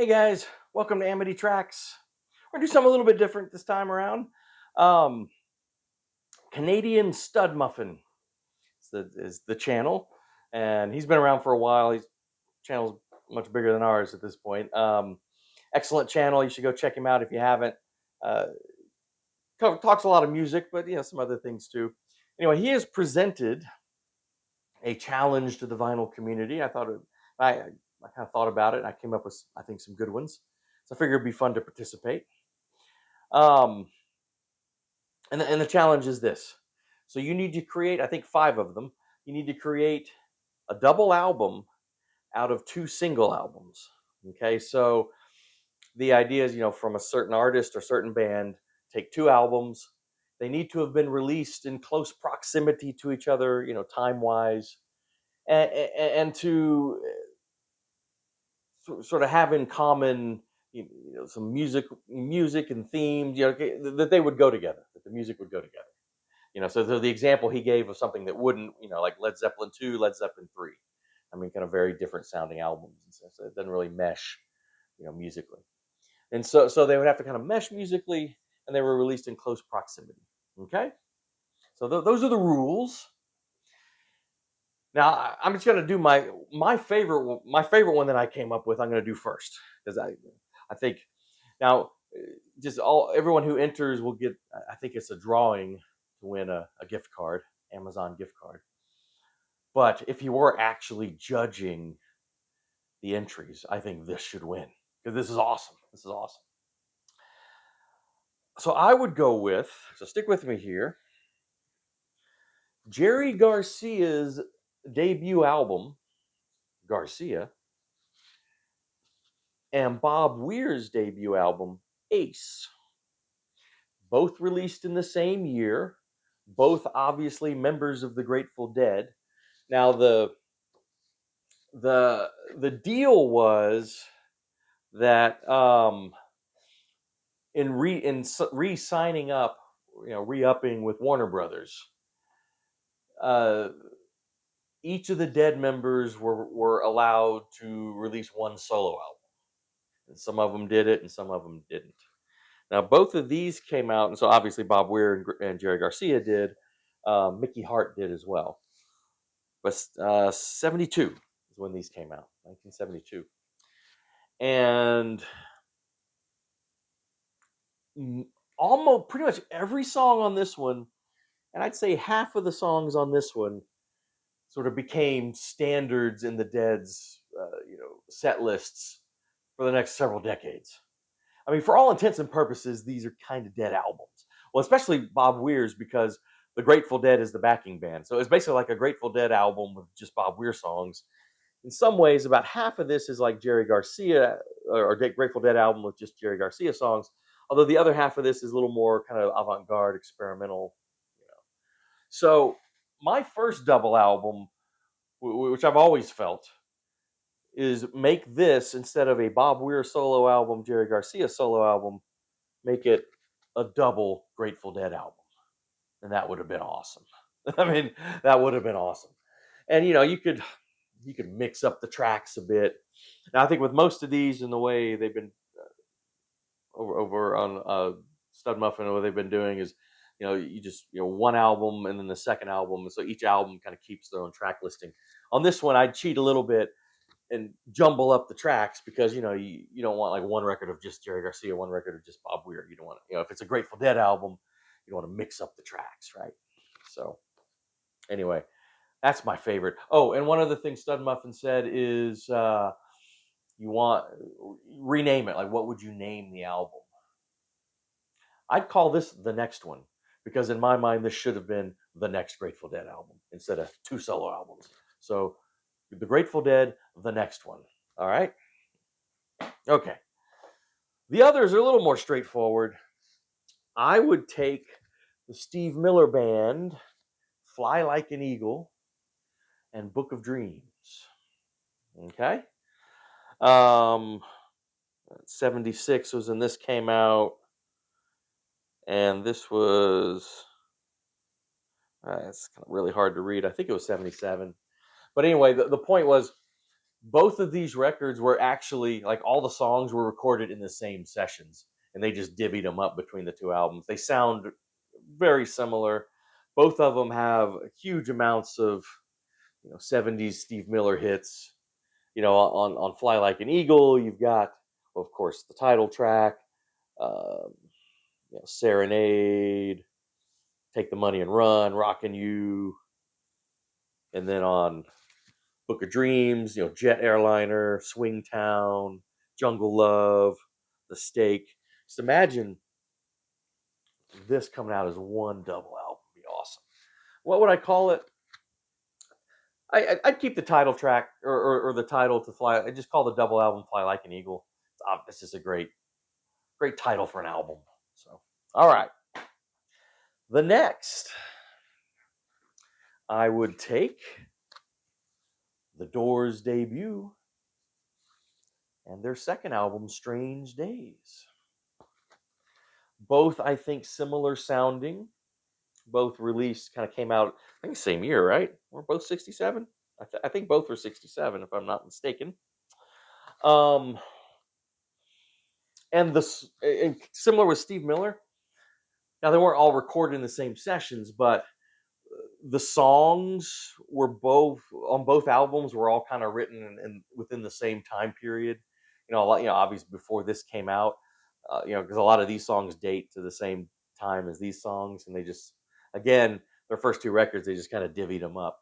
Hey guys, welcome to Amity Tracks. We're gonna do something a little bit different this time around. Um, Canadian Studmuffin is the channel, and he's been around for a while. His channel's much bigger than ours at this point. Excellent channel. You should go check him out if you haven't. Uh, Talks a lot of music, but some other things too. Anyway, he has presented a challenge to the vinyl community. I kind of thought about it, and I came up with I think some good ones. So I figured it'd be fun to participate. Um, and the challenge is this. So you need to create, I think, five of them. You need to create a double album out of two single albums. Okay, so the idea is, from a certain artist or certain band, take two albums. They need to have been released in close proximity to each other, time wise, and to sort of have in common, some music and themes, that they would go together, that the music would go together. So the example he gave of something that wouldn't, like Led Zeppelin 2, Led Zeppelin 3. I mean, kind of very different sounding albums. And so it doesn't really mesh, musically. And so they would have to kind of mesh musically, and they were released in close proximity. Okay? So those are the rules. Now I'm just gonna do my favorite one that I came up with. I'm gonna do first because I think now just all everyone who enters will get. I think it's a drawing to win a gift card, Amazon gift card. But if you were actually judging the entries, I think this should win because this is awesome. This is awesome. So I would go with. So stick with me here. Jerry Garcia's debut album, Garcia, and Bob Weir's debut album, Ace. Both released in the same year, both obviously members of the Grateful Dead. Now the deal was that in signing up, re-upping with Warner Brothers, uh, each of the Dead members were allowed to release one solo album, and some of them did it, and some of them didn't. Now, both of these came out, and so obviously Bob Weir and Jerry Garcia did. Mickey Hart did as well. But 72 is when these came out, 1972. And almost pretty much every song on this one, and I'd say half of the songs on this one, sort of became standards in the Dead's, set lists for the next several decades. I mean, for all intents and purposes, these are kind of Dead albums. Well, especially Bob Weir's because the Grateful Dead is the backing band. So it's basically like a Grateful Dead album with just Bob Weir songs. In some ways, about half of this is like Jerry Garcia or Grateful Dead album with just Jerry Garcia songs. Although the other half of this is a little more kind of avant-garde, experimental. So my first double album, which I've always felt, is make this instead of a Bob Weir solo album, Jerry Garcia solo album, make it a double Grateful Dead album, and that would have been awesome. I mean, that would have been awesome. And you could mix up the tracks a bit. Now I think with most of these and the way they've been over on Stud Muffin, what they've been doing is, you just one album and then the second album, so each album kind of keeps their own track listing. On this one, I'd cheat a little bit and jumble up the tracks because you don't want like one record of just Jerry Garcia, one record of just Bob Weir. You don't want to, if it's a Grateful Dead album, you don't want to mix up the tracks, right? So anyway, that's my favorite. Oh, and one other thing Stud Muffin said is you want rename it. Like, what would you name the album? I'd call this the next one because in my mind this should have been the next Grateful Dead album instead of two solo albums. So the Grateful Dead, the next one. All right. Okay. The others are a little more straightforward. I would take the Steve Miller Band, Fly Like an Eagle, and Book of Dreams. Okay. Um, 76 was when this came out, and this was, it's kind of really hard to read. I think it was 77. But anyway, the point was Both of these records were actually like all the songs were recorded in the same sessions, and they just divvied them up between the two albums. They sound very similar. Both of them have huge amounts of 70s Steve Miller hits. On Fly Like an Eagle, you've got, of course, the title track, um, Serenade, Take the Money and Run, Rockin' You, and then on Book of Dreams, Jet Airliner, Swing Town, Jungle Love, The Stake. Just imagine this coming out as one double album. It'd be awesome. What would I call it? I'd keep the title track or the title to Fly. I just call the double album Fly Like an Eagle. It's just a great title for an album. So, all right. The next, I would take the Doors' debut and their second album, Strange Days. Both, I think, similar sounding. Both released, kind of came out, I think, same year, right? We're both 67. I think both were 67, if I'm not mistaken. Um, and similar with Steve Miller. Now, they weren't all recorded in the same sessions, but the songs were both on both albums were all kind of written in within the same time period. Obviously before this came out, because a lot of these songs date to the same time as these songs, and they just, again, their first two records, they just kind of divvied them up.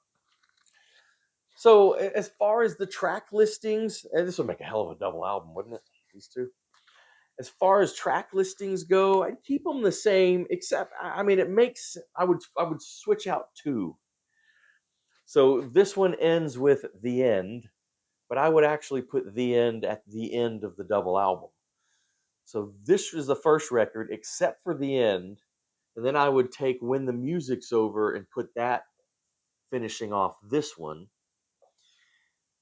So as far as the track listings, and this would make a hell of a double album, wouldn't it? These two. As far as track listings go, I'd keep them the same, except I mean, I would switch out two. So this one ends with The End, but I would actually put The End at the end of the double album. So this is the first record, except for The End, and then I would take When the Music's Over and put that finishing off this one,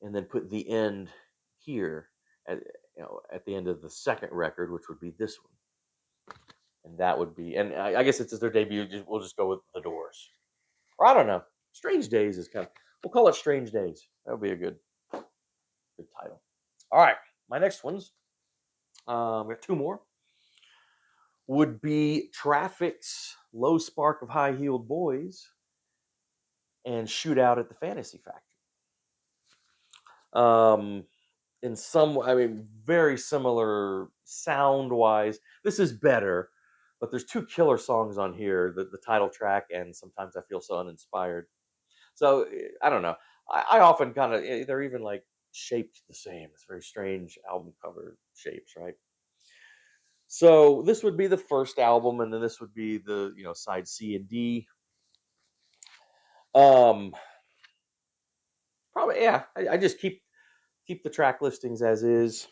and then put The End here at the end of the second record, which would be this one. And that would be, and I guess it's their debut. We'll just go with The Doors, or I don't know. Strange Days is we'll call it Strange Days. That would be a good title. All right, my next ones. We have two more. Would be Traffic's Low Spark of High Heeled Boys and Shootout at the Fantasy Factory. In some, I mean, very similar sound wise. This is better, but there's two killer songs on here, the title track and Sometimes I Feel So Uninspired. So I don't know. I often kind of, they're even like shaped the same. It's very strange album cover shapes, right? So this would be the first album, and then this would be the side C and D. Probably, yeah. I just keep the track listings as is,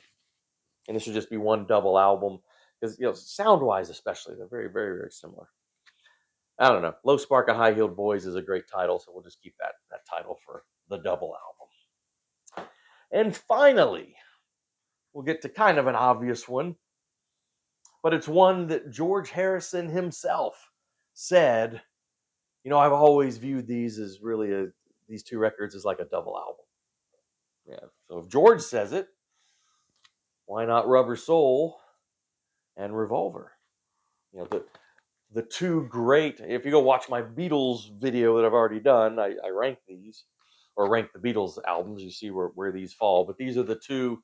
and this would just be one double album because sound wise, especially, they're very very very similar. I don't know. Low Spark of High Heeled Boys is a great title, so we'll just keep that title for the double album. And finally, we'll get to kind of an obvious one, but it's one that George Harrison himself said, I've always viewed these as really these two records as like a double album. Yeah. So if George says it, why not Rubber Soul and Revolver? The two great. If you go watch my Beatles video that I've already done, I rank these, or rank the Beatles albums. You see where these fall, but these are the two.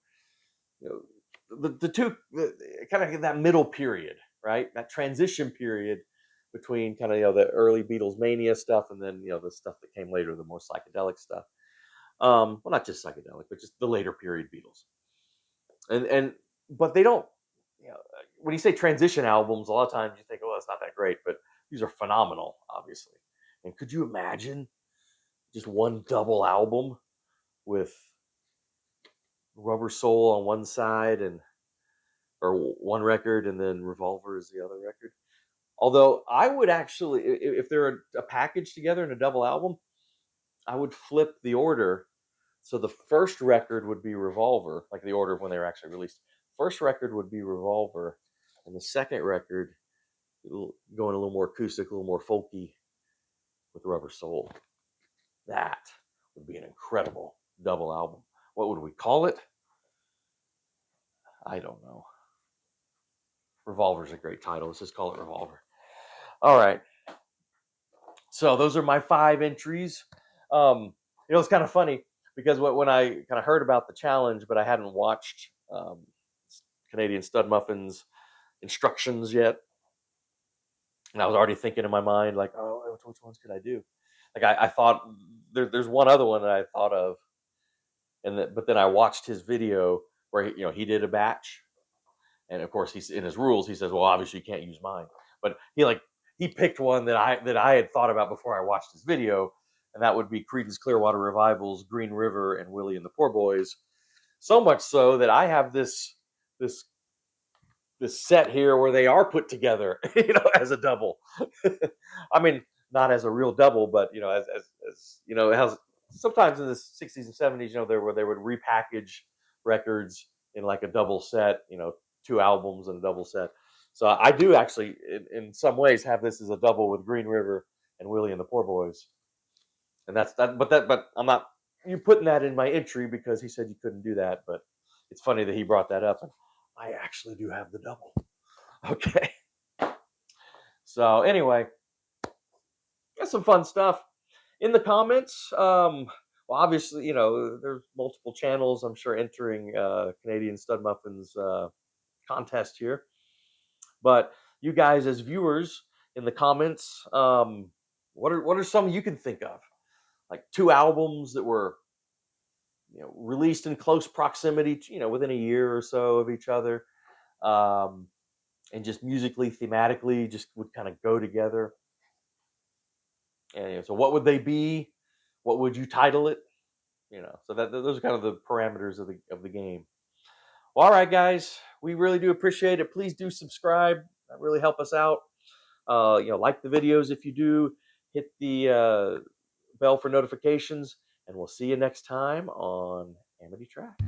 The two kind of that middle period, right? That transition period between kind of the early Beatles mania stuff and then the stuff that came later, the more psychedelic stuff. Well, not just psychedelic, but just the later period Beatles. But they don't. When you say transition albums, a lot of times you think, oh, that's not that great, but these are phenomenal, obviously. And could you imagine just one double album with Rubber Soul on one side or one record, and then Revolver is the other record? Although I would actually, if they're a package together in a double album, I would flip the order. So the first record would be Revolver, like the order of when they were actually released. First record would be Revolver, and the second record going a little more acoustic, a little more folky with Rubber Soul. That would be an incredible double album. What would we call it? I don't know. Revolver's a great title. Let's just call it Revolver. All right. So those are my 5 entries. It's kind of funny because when I kind of heard about the challenge, but I hadn't watched Canadian Studmuffin's instructions yet, and I was already thinking in my mind like, oh, which ones could I do? Like I thought there's one other one that I thought of, but then I watched his video where he did a batch, and of course he's in his rules. He says, well, obviously you can't use mine, but he picked one that I had thought about before I watched his video, and that would be Creedence Clearwater Revival's Green River and Willie and the Poor Boys. So much so that I have this this set here where they are put together, as a double. I mean, not as a real double, but as it has sometimes in the 60s and 70s, there where they would repackage records in like a double set, 2 albums and a double set. So I do actually, in some ways, have this as a double with Green River and Willie and the Poor Boys, and that's that. But I'm not you putting that in my entry because he said you couldn't do that. But it's funny that he brought that up, and I actually do have the double. Okay. So anyway, that's some fun stuff in the comments. Well, obviously, there's multiple channels, I'm sure, entering Canadian Studmuffin's contest here. But you guys, as viewers, in the comments, what are some you can think of, like 2 albums that were released in close proximity, within a year or so of each other, and just musically, thematically, just would kind of go together. And so, what would they be? What would you title it? So those are kind of the parameters of the game. Well, all right, guys, we really do appreciate it. Please do subscribe. That really help us out. Like the videos if you do. Hit the bell for notifications, and we'll see you next time on Amity Tracks.